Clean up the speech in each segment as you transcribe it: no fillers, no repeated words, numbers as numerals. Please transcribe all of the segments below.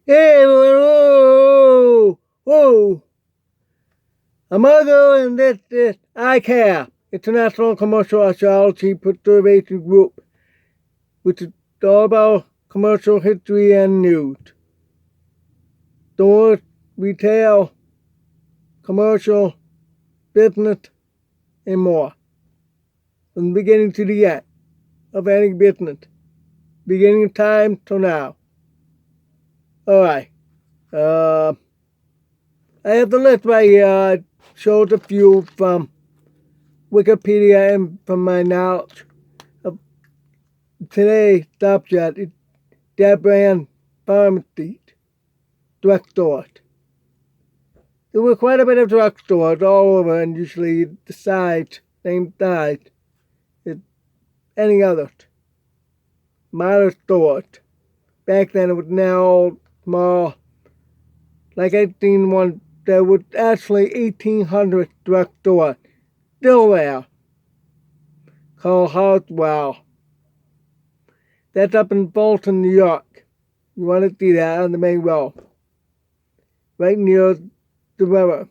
Hey, whoa, whoa. A mother and this ICAP, International Commercial Archeology Preservation Group, which is all about commercial history and news. Stores, retail, commercial, business, and more. From the beginning to the end of any business. Beginning of time till now. Alright. I have the list right here. I showed a few from Wikipedia and from my knowledge of today's subject. It's that brand Pharmacies, drugstores. There were quite a bit of drugstores all over, and usually the size, same size as any others. Modern stores. Back then it was now small. Like I've seen one, there was actually 1,800 drugstores still there, called Hartwell. That's up in Fulton, New York. You want to see that on the main road, right near the river.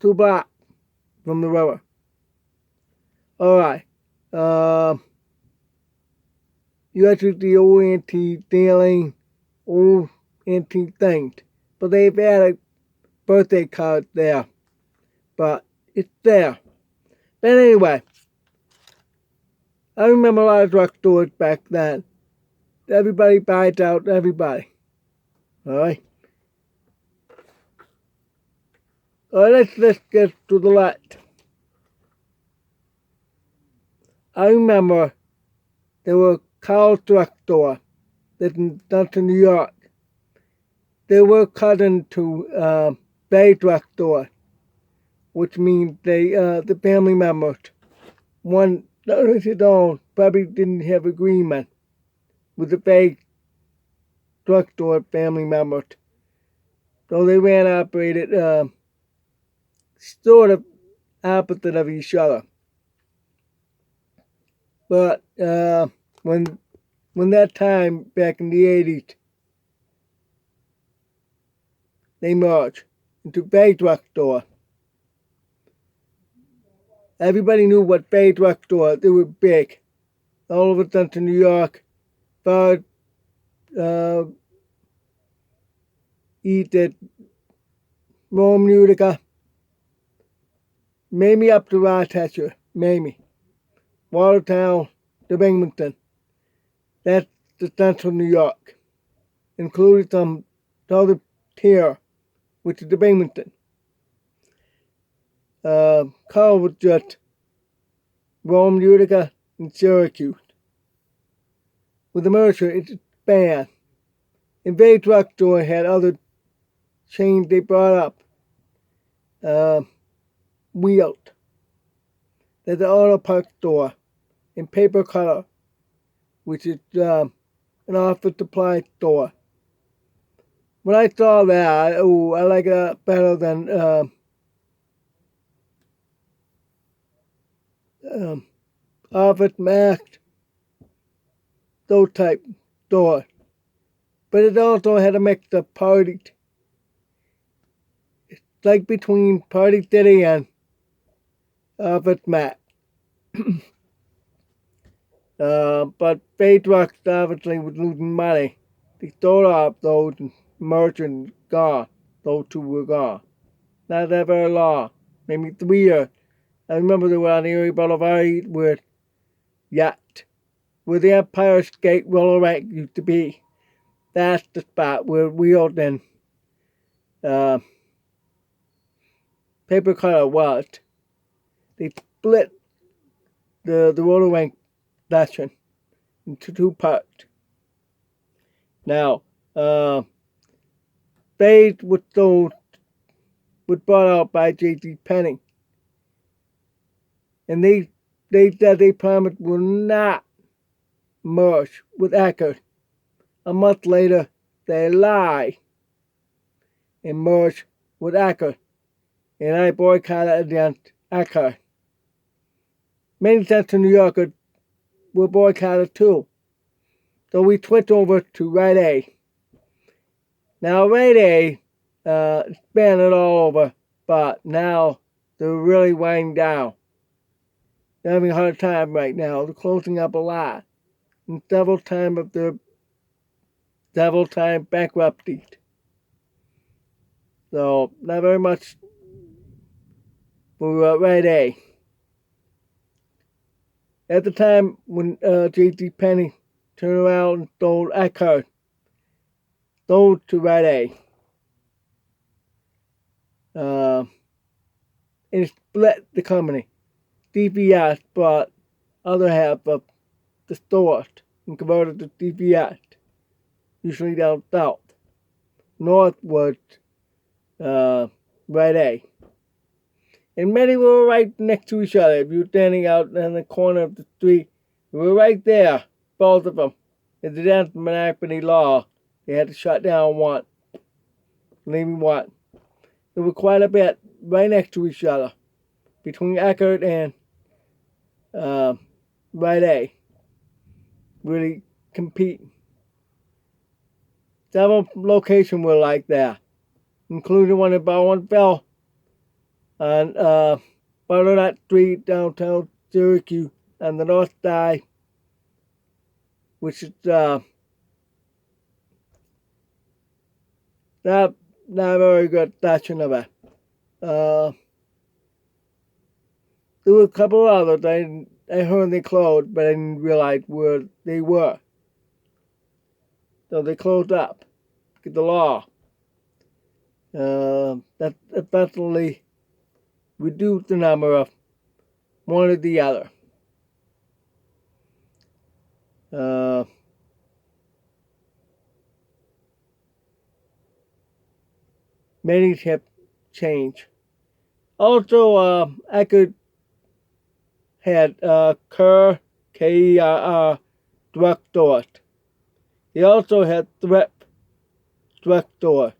2 blocks from the river. Alright. You actually see old antique dealing, old antique things. But they've added birthday cards there. But it's there. But anyway, I remember a lot of drugstores back then. Everybody buys out everybody. Alright? Alright, let's get to the left. I remember there were Carl's drugstore that's in New York. They were cousin to Bay drugstore, which means the family members, one of his own, probably didn't have agreement with the Bay drugstore family members. So they ran operated sort of opposite of each other. But when that time back in the 80s, they merged into Bay drugstore. Everybody knew what Bay drugstore. They were big, all over Central New York, far east at Rome, Utica, maybe up to Rochester, maybe. Watertown, to Binghamton. That's the Central New York. Included some other tier, which is the Binghamton. Carl was just Rome, Utica, and Syracuse. With the merger, it expanded. And Bay drugstore had other chains they brought up. Wheeled. There's an auto parts store. And Paper Cutter, which is an office supply store. When I saw that, I like that better than Office Max, those type stores. But it also had a mix of parties. It's like between Party City and Office Max. But Bay Drugs obviously was losing money. They sold off those and merchants gone. Those two were gone. Not that very long. Maybe 3 years. I remember they were on Erie Boulevard with Yacht, where the Empire Skate roller rink used to be. That's the spot where Wheeled and Paper Cutter was. They split the roller rink section into 2 parts. Now, Bay was bought out by J.C. Penney. And they said they promised will not merge with Eckerd. A month later, they lied and merged with Eckerd. And I boycotted against Eckerd. Many Central New Yorkers were boycotted too. So we switch over to Rite A. Now Rite A, expanded all over, but now they're really winding down. They're having a hard time right now. They're closing up a lot. And several times bankruptcy. So not very much for Rite A. At the time when J.C. Penney turned around and sold Eckhart, sold to Rite A, and split the company. CVS bought other half of the stores and converted to CVS, usually down south. North was Rite A. And many were right next to each other. If you were standing out in the corner of the street, they were right there, both of them. It's against monopoly law. They had to shut down one, leaving one. There were quite a bit right next to each other, between Eckerd and Rite A, really competing. Several locations were like that, including one in Bowenville on Butternut Street, downtown Syracuse, on the north side, which is not a very good section of it. There were a couple others I heard they closed, but I didn't realize where they were. So they closed up. Get the law. That eventually reduced the number of one or the other. Many have changed. Also, Eckerd had Kerr, K-E-R-R, drugstores. He also had Thrift drugstore.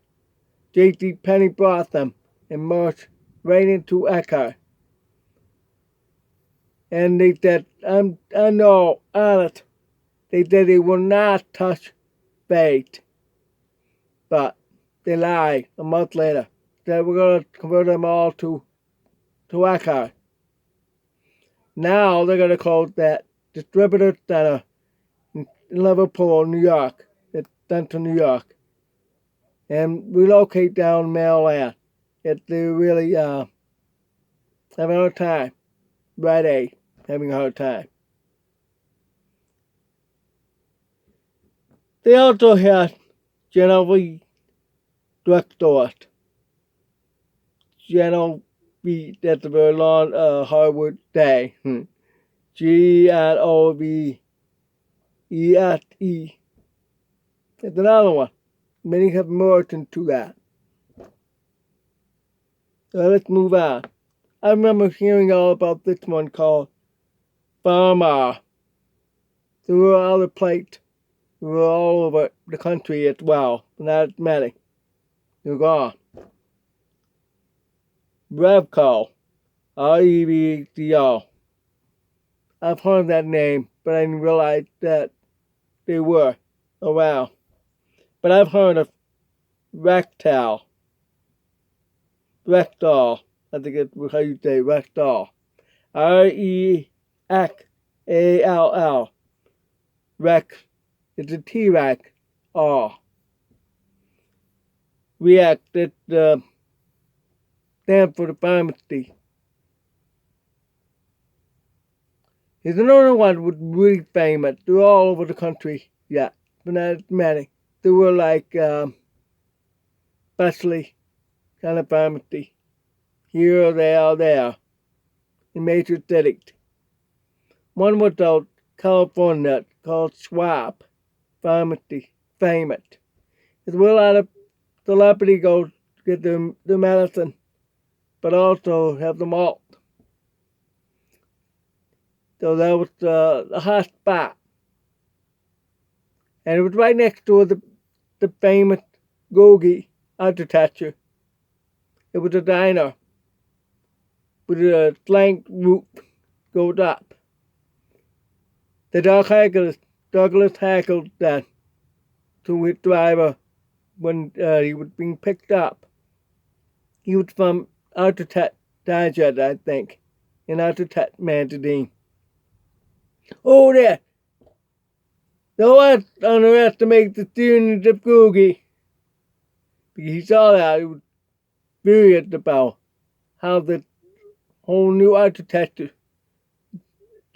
J.C. Penney bought them and merged right into Eckhart. And they said, I know, honest, they said they will not touch bait. But they lied a month later. Said we're going to convert them all to Eckhart. Now they're going to close that distributor center in Liverpool, New York, it's central New York, and relocate down Maryland. They're really having a hard time. Rite A having a hard time. They also had General drugstores. General B, that's a very long Harvard day. G-N-O-V-E-S-E. That's another one. Many have merged into that. So let's move on. I remember hearing all about this one called Pharma. There were other plates. They were all over the country as well, but not as many. They're gone. Revco, R-E-V-C-O. I've heard that name, but I didn't realize that they were around. But I've heard of Rectal. Rectal. I think it's how you say Rectal. R-E-X-A-L-L. Rex. It's a T-Rex. R. React. It's stand for the pharmacy. Here's another one that was really famous. They're all over the country, yeah, but not as many. They were like specialty kind of pharmacy. Here or there, in major cities. One was out California called Schwab Pharmacy, famous. There's where a lot of celebrities go to get their medicine, but also have them all. So that was a hot spot. And it was right next to the famous Gogi architecture. It was a diner with a slanted roof goes up. The Archeology Douglas tackled that to his driver when he was being picked up. He was from Archeology, I think, in Archeology magazine. Oh, there! Don't underestimate the students of Googie. Because he saw that, he was furious about how the whole new architecture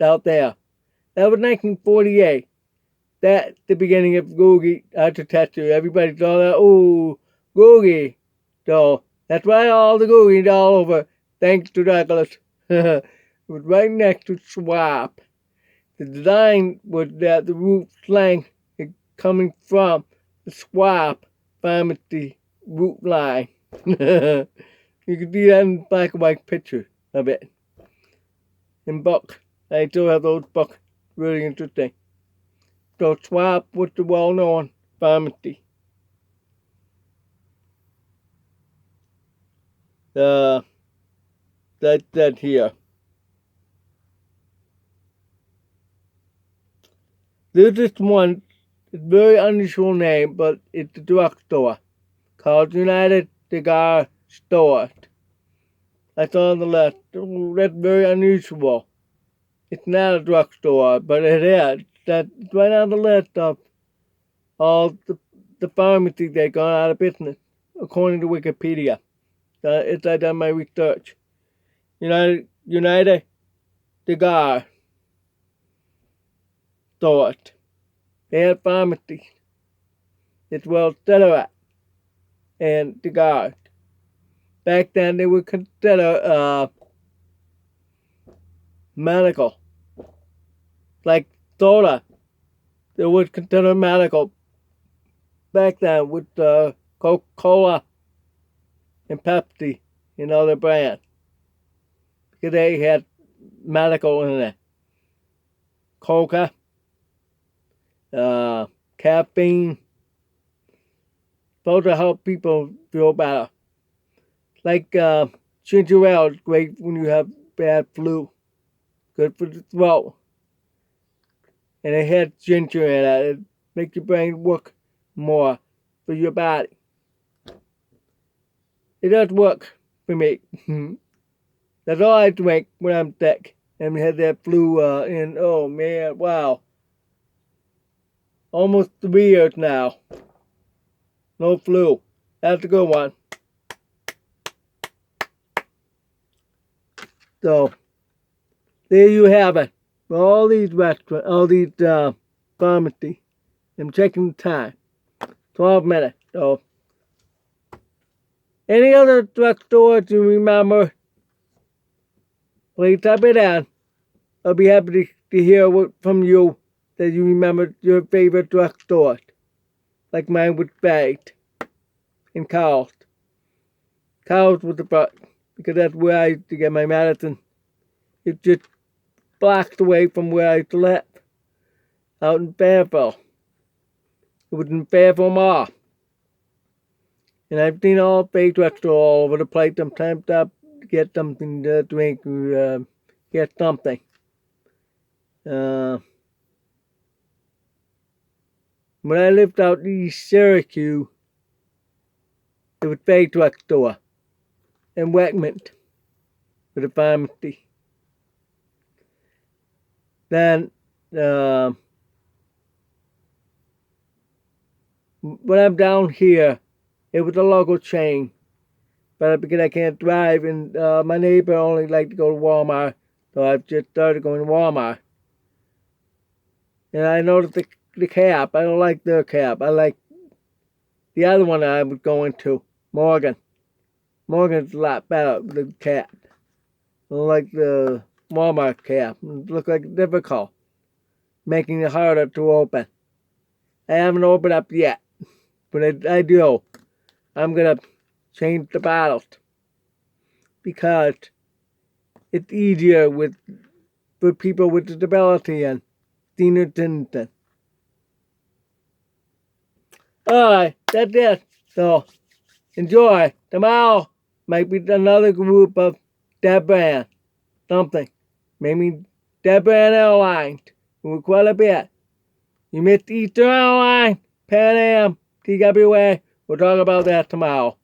out there. That was 1948. That's the beginning of Googie architecture. Everybody saw that, oh, Googie. So that's why all the Googies all over, thanks to Douglas. It was right next to Swap. The design was that the roof length is coming from the Swap Pharmacy roof line. You can see that in black and white picture of it. In book. I still have those books. Really interesting. So Swap was the well-known pharmacy. That's that here. This is one, it's a very unusual name, but it's a drugstore called United Cigar Store. That's on the list. Oh, that's very unusual. It's not a drugstore, but it is. That's right on the list of all the pharmacies that gone out of business, according to Wikipedia. It's I done my research. United Cigar Store. They had pharmacies. It's well cigarette and cigars. Back then they would consider medical. Like soda. They would consider medical back then with Coca-Cola and Pepsi and other brands. Because they had medical in it. Coca, caffeine, supposed to help people feel better. Like ginger ale is great when you have bad flu. Good for the throat. And it has ginger in it. It makes your brain work more for your body. It does work for me. That's all I drink when I'm sick and we had that flu in, oh man, wow. Almost 3 years now. No flu. That's a good one. So, there you have it. All these restaurants, all these pharmacies. I'm checking the time. 12 minutes. So, any other drugstores you remember? Please type it down. I'll be happy to hear from you that you remember your favorite drugstore. Like mine was Baked in Carl's. Carl's was the first, because that's where I used to get my medicine. It's just blocks away from where I used to live. Out in Fairfield. It was in Fairfield Mall. And I've seen all fake drugstores all over the place. Sometimes I'll get something to drink or get something. When I lived out in Syracuse, it was fake drugstore. And Wegmans for the pharmacy. Then, when I'm down here, it was a local chain. But because I can't drive, and my neighbor only liked to go to Walmart, so I've just started going to Walmart. And I noticed the cab. I don't like their cab. I like the other one I was going to, Morgan. Morgan's a lot better, the cab. I don't like the Walmart cab. It looks like it's difficult, making it harder to open. I haven't opened up yet, but I do. I'm going to change the bottles because it's easier for people with disability and senior citizens. Alright, that's it. So, enjoy. Tomorrow might be another group of that brand. Something. Maybe that brand airlines. Quite a bit. You missed Eastern Airline, Pan Am, TWA. We'll talk about that tomorrow.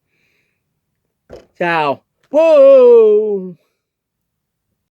Ciao. Whoa!